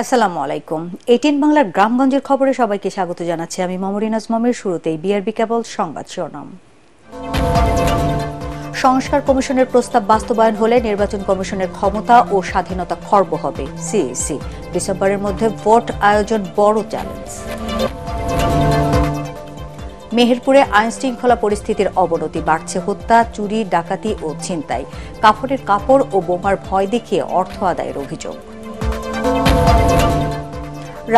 আসসালামু আলাইকুম। 18 বাংলার গ্রামগঞ্জের খবরে সবাইকে স্বাগত জানাচ্ছি আমি মমরিনাজ মমের। শুরুতেই বিআরবি কেবল সংবাদ শিরোনাম। সংস্কার কমিশনের প্রস্তাব বাস্তবায়ন হলে নির্বাচন কমিশনের ক্ষমতা ও স্বাধীনতা খর্ব হবে সিইসি। ডিসেম্বরের মধ্যে ভোট আয়োজন বড় চ্যালেঞ্জ। মেহেরপুরে আইনশৃঙ্খলা পরিস্থিতির অবনতি, বাড়ছে হত্যা, চুরি, ডাকাতি ও ছিনতাই। কাফনের কাপড় ও বোমার ভয় দেখিয়ে অর্থ আদায়ের অভিযোগ।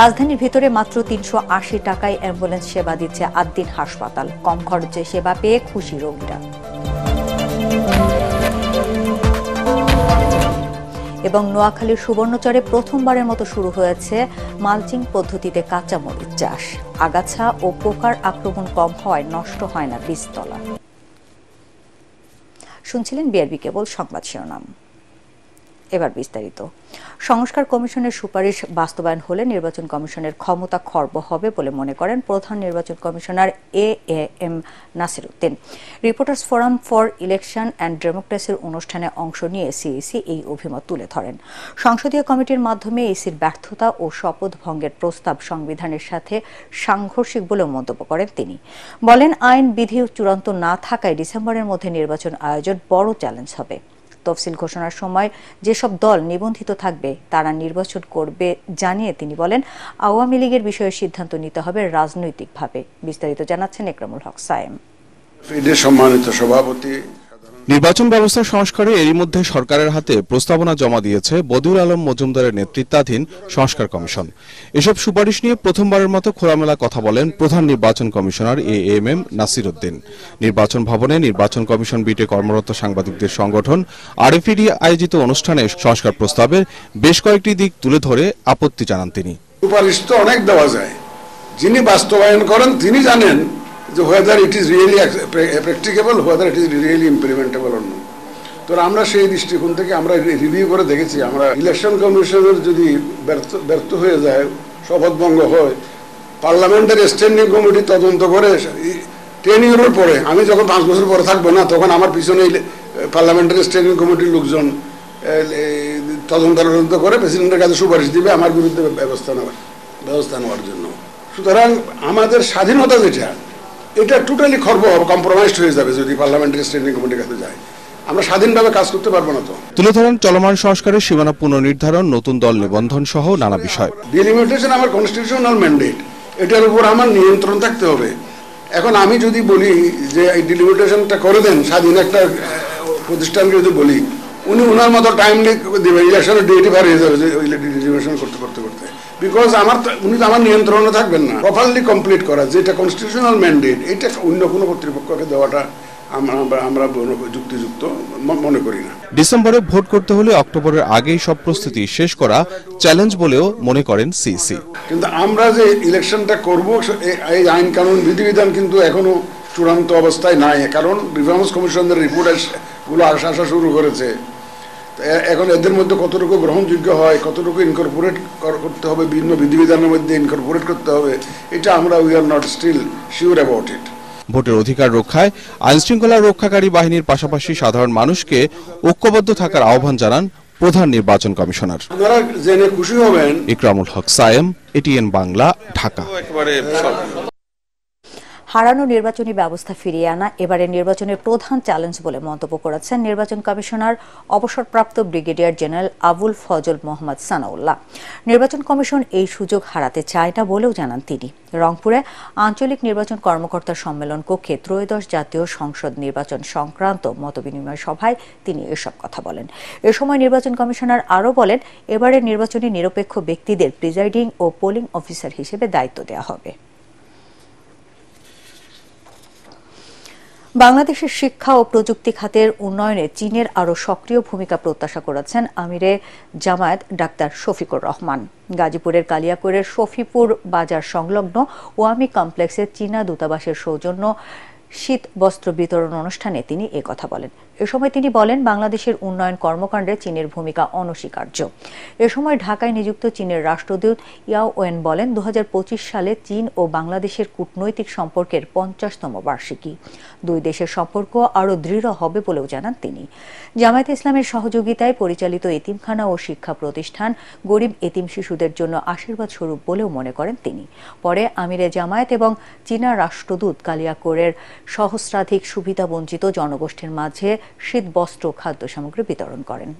রাজধানীর ভিতরে মাত্র ৩৮০ টাকায় অ্যাম্বুলেন্স সেবা দিচ্ছে আদ্দিন হাসপাতাল। কম খরচে সেবা পেয়ে খুশি রোগীরা। এবং নোয়াখালীর সুবর্ণচরে প্রথমবারের মতো শুরু হয়েছে মালচিং পদ্ধতিতে কাঁচামরিচ চাষ। আগাছা ও পোকার আক্রমণ কম হওয়ায় নষ্ট হয় না বীজতলা। শুনছিলেন বিআরবি কেবল সংবাদ শিরোনাম। এবার বিস্তারিত। সংস্কার কমিশনের সুপারিশ বাস্তবায়ন হলে নির্বাচন কমিশনের ক্ষমতা খর্ব হবে বলে মনে করেন প্রধান নির্বাচন commissioner AM Nasir Uddin. Reporters forum for election and ডেমোক্রেসির অনুষ্ঠানে অংশ নিয়ে সিইসি এই অভিমত তুলে ধরেন। সংসদীয় কমিটির মাধ্যমে ইসির ব্যর্থতা ও শপথ ভঙ্গের প্রস্তাব সংবিধানের সাথে সাংঘর্ষিক বলেও মন্তব্য করেন তিনি। বলেন, আইন বিধি চূড়ান্ত না থাকায় ডিসেম্বরের মধ্যে নির্বাচন আয়োজন বড় চ্যালেঞ্জ হবে। তফসিল ঘোষণার সময় যেসব দল নিবন্ধিত থাকবে তারা নির্বাচন করবে জানিয়ে তিনি বলেন, আওয়ামী লীগের বিষয়ে সিদ্ধান্ত নিতে হবে রাজনৈতিকভাবে। বিস্তারিত জানাচ্ছেন একরামুল হক সায়েম। সম্মানিত সভাপতি, নির্বাচন ব্যবস্থা সংস্কারে এরই মধ্যে সরকারের হাতে প্রস্তাবনা জমা দিয়েছে বদিউল আলম মজুমদারের নেতৃত্বাধীন সংস্কার কমিশন। এসব সুপারিশ নিয়ে প্রথমবারের মতো খোলামেলা কথা বলেন প্রধান নির্বাচন কমিশনার এএমএম নাসির উদ্দিন। নির্বাচন ভবনে নির্বাচন কমিশন বিটে কর্মরত সাংবাদিকদের সংগঠন আরএফইডি আয়োজিত অনুষ্ঠানে সংস্কার প্রস্তাবের বেশ কয়েকটি দিক তুলে ধরে আপত্তি জানান তিনি। সুপারিশ তো অনেক দেওয়া যায়, যিনি বাস্তবায়ন করেন তিনি জানেন যে whether it is really practicable, whether it is really implementable or not. তো আমরা সেই দৃষ্টিকোণ থেকে আমরা রিভিউ করে দেখেছি, আমরা ইলেকশন কমিশনের যদি ব্যর্থ হয়ে যায়, শপথ ভঙ্গ হয়, পার্লামেন্টারি স্ট্যান্ডিং কমিটি তদন্ত করে 10 years পরে, আমি যখন 5 বছর পরে থাকবো না, তখন আমার পিছনে পার্লামেন্টারি স্ট্যান্ডিং কমিটির লোকজন তদন্ত করে প্রেসিডেন্টের কাছে সুপারিশ দিবে আমার বিরুদ্ধে ব্যবস্থা নেওয়ার জন্য। সুতরাং আমাদের স্বাধীনতা যেটা, এটা টোটালি খর্ব হবে, কম্প্রোমাইজড হয়ে যাবে যদি পার্লামেন্টারি স্ট্যান্ডিং কমিটির কাছে যায়। আমরা স্বাধীনভাবে কাজ করতে পারবো না। তো তুলে ধরেন চলমান সংস্কারের সীমানা পুনর্নির্ধারণ, নতুন দল নিবন্ধন সহ নানা বিষয়। ডিলিমিটেশন আমার কনস্টিটিউশনাল ম্যান্ডেট, এটার উপর আমার নিয়ন্ত্রণ থাকতে হবে। এখন আমি যদি বলি যে এই ডিলিমিটেশনটা করে দেন, স্বাধীন একটা প্রতিষ্ঠানকে যদি বলি, উনি ওনার মতো টাইম দেবেন, ইলেকশনের ডেটই পার হয়ে যাবে ডিলিমিটেশন করতে বিকজ উনি তো আমার নিয়ন্ত্রণে থাকবেন না। প্রপারলি কমপ্লিট করা যেটা কনস্টিটিউশনাল ম্যান্ডেট, এটা অন্য কোনো কর্তৃপক্ষকে দেওয়াটা আমরা যুক্তিযুক্ত মনে করি না। ডিসেম্বরে ভোট করতে হলে অক্টোবরের আগেই সব প্রস্তুতি শেষ করা চ্যালেঞ্জ বলেও মনে করেন সিইসি। কিন্তু আমরা যে ইলেকশনটা করব, এই আইন কানুন বিধিবিধান কিন্তু এখনো চূড়ান্ত অবস্থায় নাই, কারণ রিফর্মস কমিশনের রিপোর্ট গুলো আসা শুরু করেছে। এখন এদের মধ্যে কতটুকু গ্রহণযোগ্য হয়, কতটুকু ইনকর্পোরেট করতে হবে, বিভিন্ন বিধিবিধানের মধ্যে ইনকর্পোরেট করতে হবে, এটা আমরা we are not still sure about it. ভোটের অধিকার রক্ষায় আইনশৃঙ্খলা রক্ষাকারী বাহিনীর পাশাপাশি সাধারণ মানুষকে ঐক্যবদ্ধ থাকার আহ্বান জানান প্রধান নির্বাচন কমিশনার। আপনারা জেনে খুশি হবেন, একরামুল হক সায়েম, এটিএন বাংলা, ঢাকা। হারানো নির্বাচনী ব্যবস্থা ফিরিয়ে আনা এবারে নির্বাচনের প্রধান চ্যালেঞ্জ বলে মন্তব্য করেছেন নির্বাচন কমিশনার অবসরপ্রাপ্ত ব্রিগেডিয়ার জেনারেল আবুল ফজল মোহাম্মদ সানাউল্লাহ। নির্বাচন কমিশন এই সুযোগ হারাতে চায় না বলেও জানান তিনি। রংপুরে আঞ্চলিক নির্বাচন কর্মকর্তা সম্মেলন কক্ষে ত্রয়োদশ জাতীয় সংসদ নির্বাচন সংক্রান্ত মতবিনিময় সভায় তিনি এসব কথা বলেন। এ সময় নির্বাচন কমিশনার আরও বলেন, এবারে নির্বাচনী নিরপেক্ষ ব্যক্তিদের প্রিজাইডিং ও পোলিং অফিসার হিসেবে দায়িত্ব দেওয়া হবে। বাংলাদেশের শিক্ষা ও প্রযুক্তি খাতের উন্নয়নে চীনের আরও সক্রিয় ভূমিকা প্রত্যাশা করেছেন আমিরে জামায়াত ডাক্তার শফিকুর রহমান। গাজীপুরের কালিয়াকৈরের শফিপুর বাজার সংলগ্ন ওয়ামি কমপ্লেক্সে চীনা দূতাবাসের সৌজন্য শীত বস্ত্র বিতরণ অনুষ্ঠানে তিনি কথা বলেন। এ সময় তিনি বলেন, বাংলাদেশের উন্নয়ন কর্মকাণ্ডে চীনের ভূমিকা অনস্বীকার্য। এ সময় ঢাকায় নিযুক্ত চীনের রাষ্ট্রদূত ইয়াও ওয়েন বলেন, 2025 সালে চীন ও বাংলাদেশের কূটনৈতিক সম্পর্কের 50তম বার্ষিকী। দুই দেশের সম্পর্ক আরও দৃঢ় হবে বলেও জানান তিনি। জামায়াতে ইসলামের সহযোগিতায় পরিচালিত এতিমখানা ও শিক্ষা প্রতিষ্ঠান গরিব এতিম শিশুদের জন্য আশীর্বাদ স্বরূপ বলেও মনে করেন তিনি। পরে আমিরে জামায়াত এবং চীনা রাষ্ট্রদূত কালিয়াকৈরের সহস্রাধিক সুবিধাবঞ্চিত জনগোষ্ঠীর মাঝে শীতবস্ত্র খাদ্য সামগ্রী বিতরণ করেন।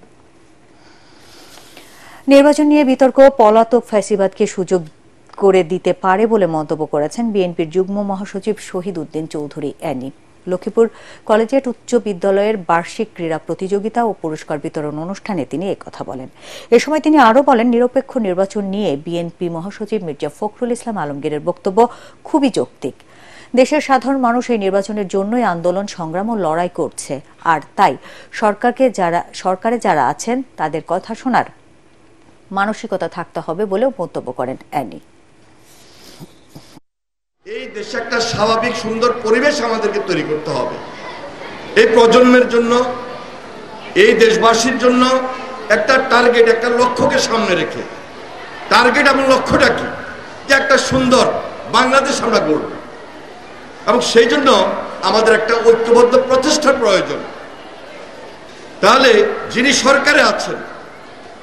নির্বাচন নিয়ে বিতর্ক পলাতক ফ্যাসিবাদকে সুযোগ করে দিতে পারে বলে মন্তব্য করেছেন বিএনপির যুগ্ম মহাসচিব শহীদ উদ্দিন চৌধুরী অ্যানি। লক্ষ্মীপুর কলেজিয়েট উচ্চ বিদ্যালয়ের বার্ষিক ক্রীড়া প্রতিযোগিতা ও পুরস্কার বিতরণ অনুষ্ঠানে তিনি একথা বলেন। এ সময় তিনি আরও বলেন, নিরপেক্ষ নির্বাচন নিয়ে বিএনপি মহাসচিব মির্জা ফখরুল ইসলাম আলমগীরের বক্তব্য খুবই যৌক্তিক। দেশের সাধারণ মানুষ এই নির্বাচনের জন্যই আন্দোলন, সংগ্রাম ও লড়াই করছে, আর তাই সরকারে যারা আছেন তাদের কথা শোনার মানসিকতা থাকতে হবে বলেও মন্তব্য করেন অ্যানি। এই দেশে একটা স্বাভাবিক সুন্দর পরিবেশ আমাদেরকে তৈরি করতে হবে। এই প্রজন্মের জন্য, এই দেশবাসীর জন্য একটা টার্গেট, একটা লক্ষ্যকে সামনে রেখে, টার্গেট এবং লক্ষ্যটা কি, যে একটা সুন্দর বাংলাদেশ আমরা গড়ব, এবং সেই জন্য আমাদের একটা ঐক্যবদ্ধ প্রচেষ্টার প্রয়োজন। তাহলে যিনি সরকারে আছেন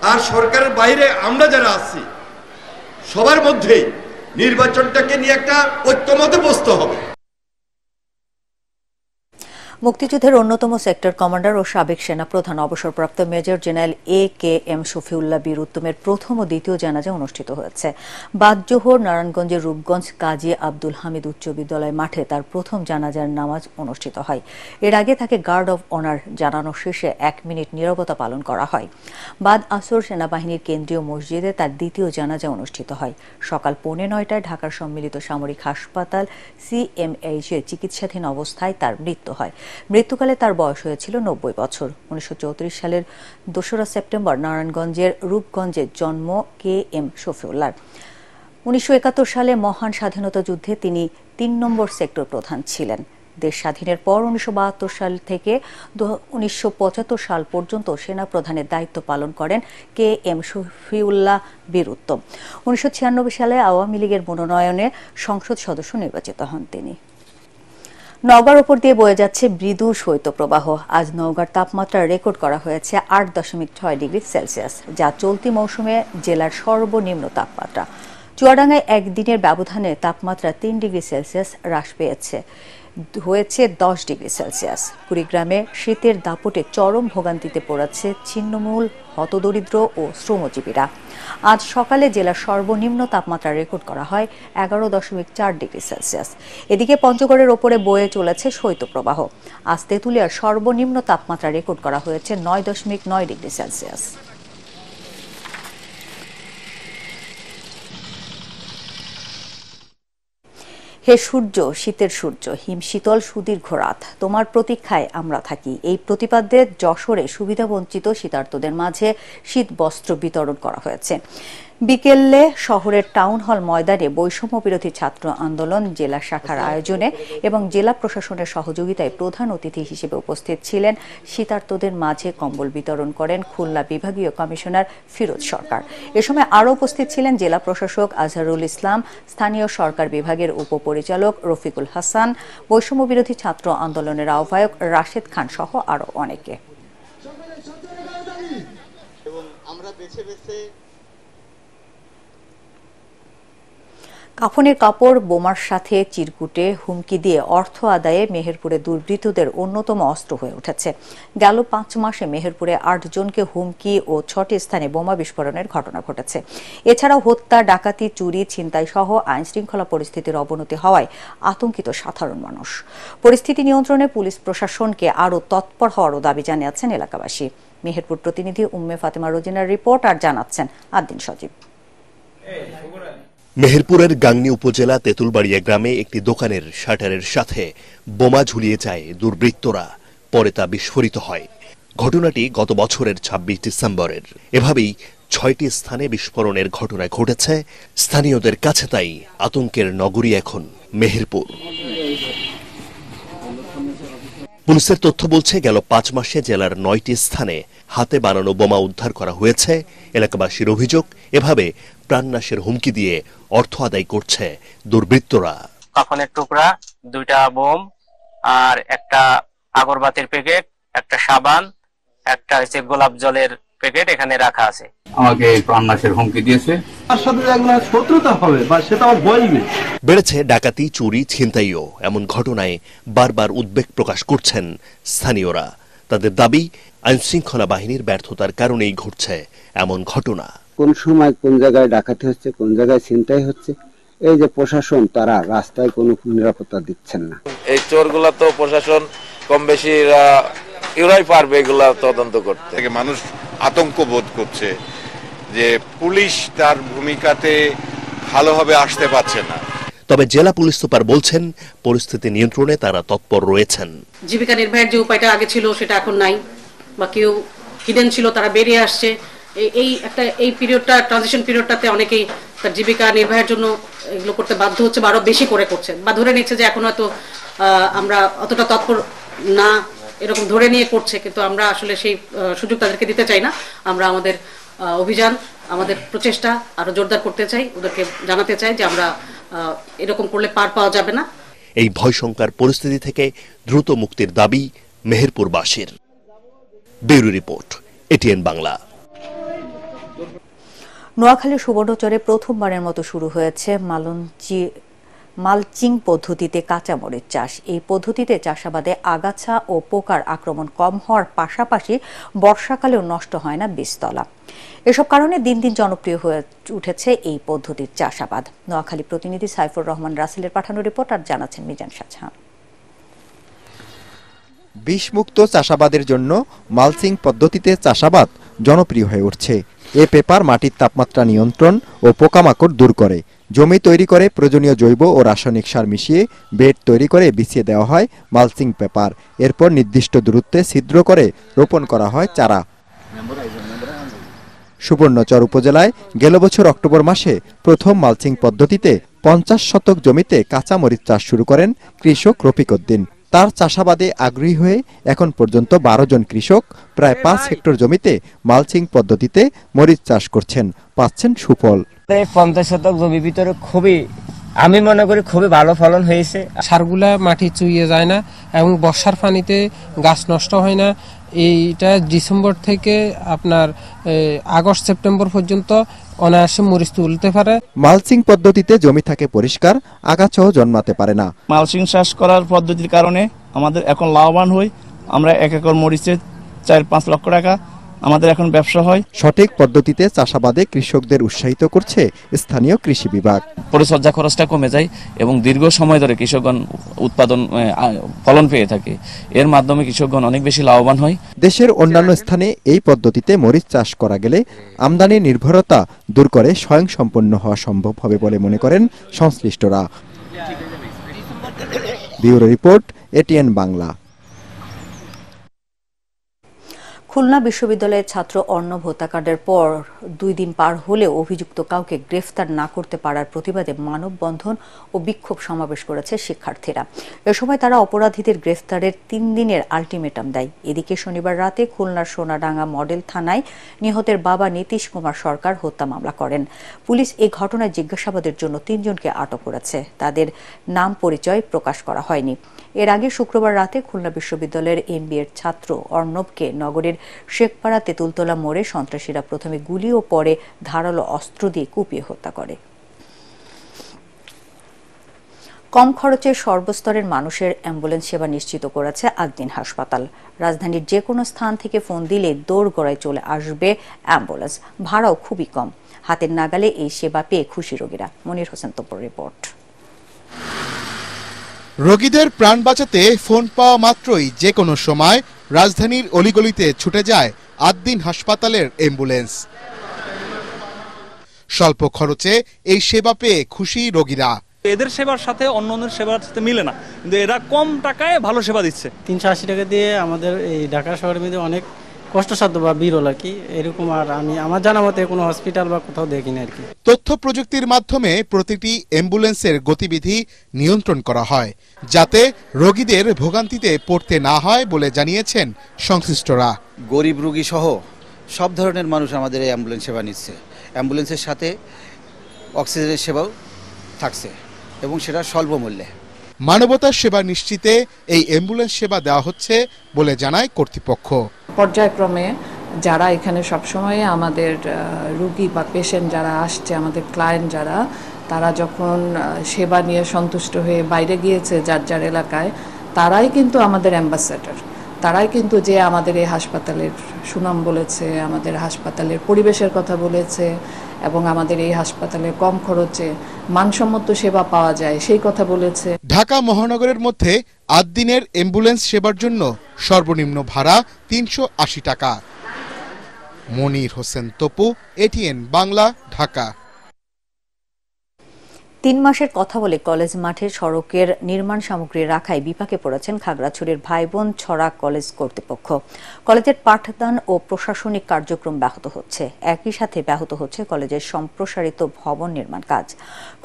আর সরকারের বাইরে আমরা যারা আছি, সবার মধ্যেই নির্বাচনটাকে নিয়ে একটা ঐক্যমতে বসতে হবে। মুক্তিযুদ্ধের অন্যতম সেক্টর কমান্ডার ও সাবেক সেনাপ্রধান অবসরপ্রাপ্ত মেজর জেনারেল AKM শফিউল্লাহ বীর উত্তমের প্রথম ও দ্বিতীয় জানাজা অনুষ্ঠিত হয়েছে। বাদজোহর নারায়ণগঞ্জের রূপগঞ্জ কাজী আব্দুল হামিদ উচ্চ বিদ্যালয় মাঠে তার প্রথম জানাজার নামাজ অনুষ্ঠিত হয়। এর আগে তাকে গার্ড অব অনার জানানো শেষে 1 মিনিট নীরবতা পালন করা হয়। বাদ আসর সেনাবাহিনীর কেন্দ্রীয় মসজিদে তার দ্বিতীয় জানাজা অনুষ্ঠিত হয়। সকাল 8:45টায় ঢাকার সম্মিলিত সামরিক হাসপাতাল CMH এ চিকিৎসাধীন অবস্থায় তার মৃত্যু হয়। মৃত্যুকালে তার বয়স হয়েছিল 90 বছর। 1934 সালের 2রা সেপ্টেম্বর নারায়ণগঞ্জের রূপগঞ্জে জন্ম KM শফিউল্লাহর। 1971 সালে মহান স্বাধীনতা যুদ্ধে তিনি 3 নম্বর সেক্টর প্রধান ছিলেন। দেশ স্বাধীনের পর 1972 সাল থেকে 1975 সাল পর্যন্ত সেনা প্রধানের দায়িত্ব পালন করেন KM শফিউল্লাহ বীর উত্তম। 1996 সালে আওয়ামী লীগের মনোনয়নে সংসদ সদস্য নির্বাচিত হন তিনি। নওগাঁর উপর দিয়ে বয়ে যাচ্ছে মৃদু শৈত্যপ্রবাহ। আজ নওগাঁর তাপমাত্রা রেকর্ড করা হয়েছে 8.6 ডিগ্রি সেলসিয়াস, যা চলতি মৌসুমে জেলার সর্বনিম্ন তাপমাত্রা। চুয়াডাঙ্গায় একদিনের ব্যবধানে তাপমাত্রা 3 ডিগ্রি সেলসিয়াস হ্রাস হয়েছে 10 ডিগ্রি সেলসিয়াস। কুড়িগ্রামে শীতের দাপটে চরম ভোগান্তিতে পড়েছে ছিন্নমূল, হতদরিদ্র ও শ্রমজীবীরা। আজ সকালে জেলার সর্বনিম্ন তাপমাত্রা রেকর্ড করা হয় 11.4 ডিগ্রি সেলসিয়াস। এদিকে পঞ্চগড়ের ওপরে বয়ে চলেছে শৈত্যপ্রবাহ। আজ তেঁতুলিয়ার সর্বনিম্ন তাপমাত্রা রেকর্ড করা হয়েছে 9.9 ডিগ্রি সেলসিয়াস। হে সূর্য, শীতের সূর্য, হিম শীতল সুদীর্ঘ রাত, তোমার প্রতীক্ষায় আমরা থাকি। এই প্রতিপাদ্যে যশোরে সুবিধাবঞ্চিত শীতার্তদের মাঝে শীত বস্ত্র বিতরণ করা হয়েছে। বিকেলে শহরের টাউন হল ময়দানে বৈষম্য বিরোধী ছাত্র আন্দোলন জেলা শাখার আয়োজনে এবং জেলা প্রশাসনের সহযোগিতায় প্রধান অতিথি হিসেবে উপস্থিত ছিলেন। শীতার্তদের মাঝে কম্বল বিতরণ করেন খুলনা বিভাগীয় কমিশনার ফিরোজ সরকার। এ সময় আরও উপস্থিত ছিলেন জেলা প্রশাসক আজহারুল ইসলাম, স্থানীয় সরকার বিভাগের উপপরিচালক রফিকুল হাসান, বৈষম্য বিরোধী ছাত্র আন্দোলনের আহ্বায়ক রাশেদ খান সহ আরও অনেকে। কাফনের কাপড়, বোমার সাথে চিরকুটে হুমকি দিয়ে অর্থ আদায়ে মেহেরপুরে দুর্বৃত্তদের অন্যতম অস্ত্র হয়ে উঠেছে। গেল 5 মাসে মেহেরপুরে 8 জনকে হুমকি ও 6টি স্থানে বোমা বিস্ফোরণের ঘটনা ঘটেছে। এছাড়াও হত্যা, ডাকাতি, চুরি, ছিনতাই সহ আইনশৃঙ্খলা পরিস্থিতির অবনতি হওয়ায় আতঙ্কিত সাধারণ মানুষ। পরিস্থিতি নিয়ন্ত্রণে পুলিশ প্রশাসনকে আরও তৎপর হওয়ারও দাবি জানিয়েছেন এলাকাবাসী। মেহেরপুর প্রতিনিধি উম্মে ফাতেমা রোজিনার রিপোর্ট আর জানাচ্ছেন আদ্দিন সজীব। মেহেরপুরের গাংনী উপজেলা তেঁতুলবাড়িয়া গ্রামে একটি দোকানের শাটারের সাথে বোমা ঝুলিয়ে যায় দুর্বৃত্তরা, পরে তা বিস্ফোরিত হয়। ঘটনাটি গত বছরের 26 ডিসেম্বরের। এভাবেই 6টি স্থানে বিস্ফোরণের ঘটনা ঘটেছে স্থানীয়দের কাছে। তাই আতঙ্কের নগরী এখন মেহেরপুর। পুলিশের তথ্য বলছে গেল 5 মাসে জেলার 9টি স্থানে হাতে বানানো বোমা উদ্ধার করা হয়েছে। এলাকাবাসীর অভিযোগ, এভাবে প্রাণনাশের হুমকি দিয়ে অর্থ আদায় করছে দুর্বৃত্তরা। কাফনের টুকরা, 2টা বোম, আর একটা আগরবাতির প্যাকেট, একটা সাবান, একটা হচ্ছে গোলাপ জলের প্যাকেট এখানে রাখা আছে। আমাকে প্রাণনাশের হুমকি দিয়েছে। তার সাথে শত্রুতা হবে বা সেটাও বলবে। বেড়েছে ডাকাতি, চুরি, ছিনতাইও। এমন ঘটনায় বারবার উদ্বেগ প্রকাশ করছেন স্থানীয়রা। তাদের দাবি, আইনশৃঙ্খলা বাহিনীর ব্যর্থতার কারণেই ঘটছে এমন ঘটনা। কোন সময় কোন জায়গায় ডাকাতি হচ্ছে, কোন জায়গায় ছিনতাই হচ্ছে, এই যে প্রশাসন তারা রাস্তায় কোনো নিরাপত্তা দিচ্ছেন না। এই চোরগুলা তো প্রশাসন কম বেশি এরাই পারবে এগুলা তদন্ত করতে। মানুষ আতঙ্ক বোধ করছে যে পুলিশ তার ভূমিকাতে ভালোভাবে আসতে পারছে না। তবে জেলা পুলিশ সুপার বলছেন, পরিস্থিতি নিয়ন্ত্রণে তারা তৎপর রয়েছেন। জীবিকা নির্বাহের যে উপায়টা আগে ছিল সেটা এখন নাই, বা কেউ হিডেন ছিল তারা বেরিয়ে আসছে। এই পিরিয়ডটা, ট্রানজিশন পিরিয়ডটাতে অনেকেই তার জীবিকা নির্বাহের জন্য এগুলো করতে বাধ্য হচ্ছে বা আরো বেশি করে করছে, বা ধরে নিচ্ছে যে এখন হয়তো আমরা অতটা তৎপর না, এরকম ধরে নিয়ে করছে। কিন্তু আমরা আসলে সেই সুযোগ তাদেরকে দিতে চাই না। আমরা আমাদের অভিযান, আমাদের প্রচেষ্টা আরো জোরদার করতে চাই, ওদেরকে জানাতে চাই যে আমরা এরকম করলে পার পাওয়া যাবে না। এই ভয়শঙ্কার পরিস্থিতি থেকে দ্রুত মুক্তির দাবি মেহেরপুরবাসীর। Bureau report, ATN Bangla. নোয়াখালীর সুবর্ণচরে প্রথমবারের মতো শুরু হয়েছে মালচিং পদ্ধতিতে কাঁচামরিচ চাষ। এই পদ্ধতিতে চাষাবাদে আগাছা ও পোকার আক্রমণ কম হওয়ার পাশাপাশি বর্ষাকালেও নষ্ট হয় না বীজতলা। এসব কারণে দিন দিন জনপ্রিয় হয়ে উঠেছে এই পদ্ধতির চাষাবাদ। নোয়াখালী প্রতিনিধি সাইফুর রহমান রাসেলের পাঠানো রিপোর্ট আর জানাচ্ছেন মিজান শাহজাহান। বিষমুক্ত চাষাবাদের জন্য মালচিং পদ্ধতিতে চাষাবাদ জনপ্রিয় হয়ে উঠছে। এ পেপার মাটির তাপমাত্রা নিয়ন্ত্রণ ও পোকামাকড় দূর করে। জমি তৈরি করে প্রয়োজনীয় জৈব ও রাসায়নিক সার মিশিয়ে বেড তৈরি করে বিছিয়ে দেওয়া হয় মালচিং পেপার। এরপর নির্দিষ্ট দূরত্বে ছিদ্র করে রোপণ করা হয় চারা। সুবর্ণচর উপজেলায় গেল বছর অক্টোবর মাসে প্রথম মালচিং পদ্ধতিতে 50 শতক জমিতে কাঁচামরিচ চাষ শুরু করেন কৃষক রফিক উদ্দিন। তার চাষাবাদে আগ্রহী হয়ে এখন পর্যন্ত 12 জন কৃষক প্রায় 5 হেক্টর জমিতে মালচিং পদ্ধতিতে মরিচ চাষ করছেন, পাচ্ছেন সুফল। 50 শতক জমির ভিতরে আমি মনে করি খুবই ভালো ফলন হয়েছে। সারগুলা মাটি চুইয়ে যায় না এবং বর্ষার পানিতে গাছ নষ্ট হয় না। এইটা ডিসেম্বর থেকে আপনার আগস্ট সেপ্টেম্বর পর্যন্ত অনায়াসে মরিচ তুলতে পারে। মালচিং পদ্ধতিতে জমি থাকে পরিষ্কার, আগাছাও জন্মাতে পারে না। মালচিং চাষ করার পদ্ধতির কারণে আমাদের এখন লাভবান হই। আমরা 1 একর মরিচে 4-5 লক্ষ টাকা আমাদের এখন ব্যবসা হয়। সঠিক পদ্ধতিতে চাষাবাদে কৃষকদের উৎসাহিত করছে স্থানীয় কৃষি বিভাগ। পরিচর্যা খরচটা কমে যায় এবং দীর্ঘ সময় ধরে কৃষকগণ ফলন পেয়ে থাকে। এর মাধ্যমে কৃষকগণ অনেক বেশি লাভবান হয়। দেশের অন্যান্য স্থানে এই পদ্ধতিতে মরিচ চাষ করা গেলে আমদানি নির্ভরতা দূর করে স্বয়ংসম্পন্ন হওয়া সম্ভব হবে বলে মনে করেন সংশ্লিষ্টরা। Bureau report, ATN Bangla. Khulna বিশ্ববিদ্যালয়ের ছাত্র অর্ণব হত্যাকাণ্ডের পর 2 দিন পার হলেও অভিযুক্ত কাউকে গ্রেফতার না করতে পারার প্রতিবাদে মানববন্ধন ও বিক্ষোভ সমাবেশ করেছে শিক্ষার্থীরা। এ সময় তারা অপরাধীদের গ্রেফতারের 3 দিনের আলটিমেটাম দেয়। এদিকে শনিবার রাতে খুলনার সোনাডাঙ্গা মডেল থানায় নিহতের বাবা নীতিশ কুমার সরকার হত্যা মামলা করেন। পুলিশ এই ঘটনায় জিজ্ঞাসাবাদের জন্য 3 জনকে আটক করেছে। তাদের নাম পরিচয় প্রকাশ করা হয়নি। এর আগে শুক্রবার রাতে খুলনা বিশ্ববিদ্যালয়ের MBA এর ছাত্র অর্ণবকে নগরের শেখপাড়া তেঁতুলতলা মোড়ে সন্ত্রাসীরা প্রথমে গুলি ও পরে ধারালো অস্ত্র দিয়ে কুপিয়ে হত্যা করে। কম খরচে সর্বস্তরের মানুষের অ্যাম্বুলেন্স সেবা নিশ্চিত করেছে আদ্দিন হাসপাতাল। রাজধানীর যে কোনো স্থান থেকে ফোন দিলে দৌড়গড়ায় চলে আসবে অ্যাম্বুলেন্স। ভাড়াও খুবই কম। হাতের নাগালে এই সেবা পেয়ে খুশি রোগীরা। মনির হোসেন তোপর রিপোর্ট। রোগীদের প্রাণ বাঁচাতে ফোন পাওয়া মাত্রই যে কোনো সময় রাজধানীর অলিগলিতে ছুটে যায় আদ্দিন হাসপাতালের অ্যাম্বুলেন্স। স্বল্প খরচে এই সেবা পেয়ে খুশি রোগীরা। এদের সেবার সাথে অন্যান্য সেবার সাথে মিলে না, কিন্তু এরা কম টাকায় ভালো সেবা দিচ্ছে। 380 টাকা দিয়ে আমাদের এই ঢাকা শহরের মধ্যে অনেক কষ্টসাধ্য বা বিরল আর কি, এরকম আর আমি আমার জানা মতে কোনো হসপিটাল বা কোথাও দেখিনি আর কি। তথ্য প্রযুক্তির মাধ্যমে প্রতিটি অ্যাম্বুলেন্সের গতিবিধি নিয়ন্ত্রণ করা হয় যাতে রোগীদের ভোগান্তিতে পড়তে না হয় বলে জানিয়েছেন সংশ্লিষ্টরা। গরিব রোগী সহ সব ধরনের মানুষ আমাদের এই অ্যাম্বুলেন্স সেবা নিচ্ছে। অ্যাম্বুলেন্সের সাথে অক্সিজেনের সেবাও থাকছে এবং সেটা স্বল্প মূল্যে। মানবতার সেবা নিশ্চিতে এই অ্যাম্বুলেন্স সেবা দেওয়া হচ্ছে বলে জানায় কর্তৃপক্ষ। পর্যায়ক্রমে যারা এখানে সবসময় আমাদের রোগী বা পেশেন্ট যারা আসছে, আমাদের ক্লায়েন্ট যারা, তারা যখন সেবা নিয়ে সন্তুষ্ট হয়ে বাইরে গিয়েছে যার যার এলাকায়, তারাই কিন্তু আমাদের অ্যাম্বাসেডর। তারাই কিন্তু যে আমাদের এই হাসপাতালের সুনাম বলেছে, আমাদের হাসপাতালের পরিবেশের কথা বলেছে এবং আমাদের এই হাসপাতালে কম খরচে মানসম্মত সেবা পাওয়া যায় সেই কথা বলেছে। ঢাকা মহানগরের মধ্যে ৮ দিনের অ্যাম্বুলেন্স সেবার জন্য সর্বনিম্ন ভাড়া ৩৮০ টাকা। মনির হোসেন তপু, এটিএন বাংলা, ঢাকা। ৩ মাসের কথা বলে কলেজ মাঠে সড়কের নির্মাণ সামগ্রী রাখায় বিপাকে পড়েছেন খাগড়াছড়ির ভাইবোন ছড়া কলেজ কর্তৃপক্ষ। কলেজের পাঠদান ও প্রশাসনিক কার্যক্রম ব্যাহত হচ্ছে, একই সাথে ব্যাহত হচ্ছে কলেজের সম্প্রসারিত ভবন নির্মাণ কাজ।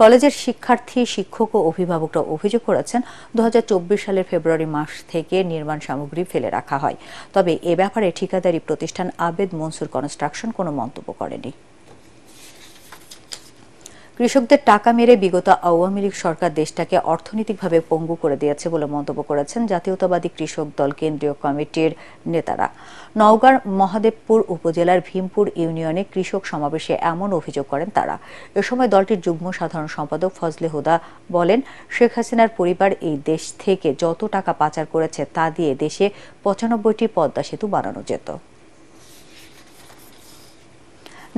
কলেজের শিক্ষার্থী, শিক্ষক ও অভিভাবকরা অভিযোগ করেছেন ২০২৪ সালের ফেব্রুয়ারি মাস থেকে নির্মাণ সামগ্রী ফেলে রাখা হয়। তবে এ ব্যাপারে ঠিকাদারি প্রতিষ্ঠান আবেদ মনসুর কনস্ট্রাকশন কোনো মন্তব্য করেনি। কৃষকদের টাকা মেরে বিগত আওয়ামী লীগ সরকার দেশটাকে অর্থনৈতিকভাবে পঙ্গু করে দিয়েছে বলে মন্তব্য করেছেন জাতীয়তাবাদী কৃষক দল কেন্দ্রীয় কমিটির নেতারা। নওগাঁর মহাদেবপুর উপজেলার ভীমপুর ইউনিয়নে কৃষক সমাবেশে এমন অভিযোগ করেন তারা। এ সময় দলটির যুগ্ম সাধারণ সম্পাদক ফজলে হুদা বলেন, শেখ হাসিনার পরিবার এই দেশ থেকে যত টাকা পাচার করেছে তা দিয়ে দেশে ৯৫টি পদ্মা সেতু বানানো যেত।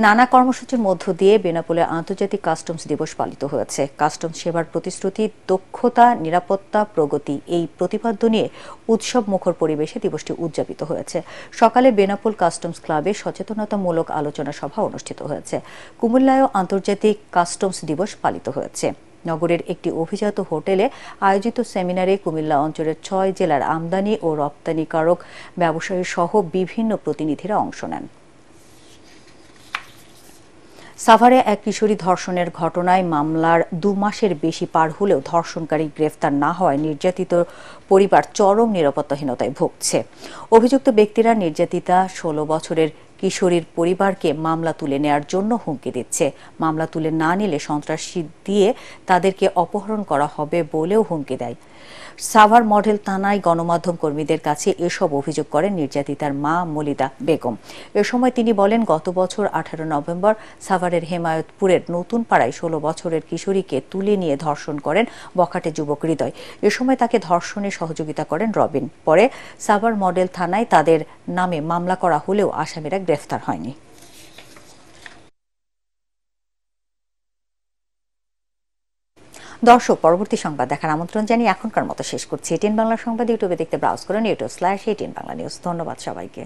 নানা কর্মসূচির মধ্য দিয়ে বেনাপোলে আন্তর্জাতিক কাস্টমস দিবস পালিত হয়েছে। কাস্টমস সেবার প্রতিশ্রুতি, দক্ষতা, নিরাপত্তা, প্রগতি, এই প্রতিপাদ্য নিয়ে উৎসব মুখর পরিবেশে দিবসটি উদযাপিত হয়েছে। সকালে বেনাপোল কাস্টমস ক্লাবে সচেতনতামূলক আলোচনা সভা অনুষ্ঠিত হয়েছে। কুমিল্লায়ও আন্তর্জাতিক কাস্টমস দিবস পালিত হয়েছে। নগরের একটি অভিজাত হোটেলে আয়োজিত সেমিনারে কুমিল্লা অঞ্চলের ৬ জেলার আমদানি ও রপ্তানিকারক ব্যবসায়ী সহ বিভিন্ন প্রতিনিধিরা অংশ নেন। সাভারে এক কিশোরী ধর্ষণের ঘটনায় মামলার ২ মাসের বেশি পার হলেও ধর্ষণকারী গ্রেফতার না হওয়ায় নির্যাতিত পরিবার চরম নিরাপত্তাহীনতায় ভুগছে। অভিযুক্ত ব্যক্তিরা নির্যাতিতা ১৬ বছরের কিশোরীর পরিবারকে মামলা তুলে নেয়ার জন্য হুমকি দিচ্ছে। মামলা তুলে না নিলে সন্ত্রাসী দিয়ে তাদেরকে অপহরণ করা হবে বলেও হুমকি দেয়। সাভার মডেল থানায় গণমাধ্যম কর্মীদের কাছে এসব অভিযোগ করেন নির্যাতিতার মা মলিদা বেগম। এ সময় তিনি বলেন, গত বছর ১৮ নভেম্বর সাভারের হেমায়তপুরের নতুন পাড়ায় ১৬ বছরের কিশোরীকে তুলে নিয়ে ধর্ষণ করেন বখাটে যুবক হৃদয়। এ সময় তাকে ধর্ষণে সহযোগিতা করেন রবিন। পরে সাভার মডেল থানায় তাদের নামে মামলা করা হলেও আসামিরা গ্রেফতার হয়নি। দর্শক, পরবর্তী সংবাদ দেখার আমন্ত্রণ জানিয়ে এখনকার মতো শেষ করছি। এটিএন বাংলা সংবাদ ইউটিউবে দেখতে ব্রাউজ করুন youtube/ATN বাংলা নিউজ। ধন্যবাদ সবাইকে।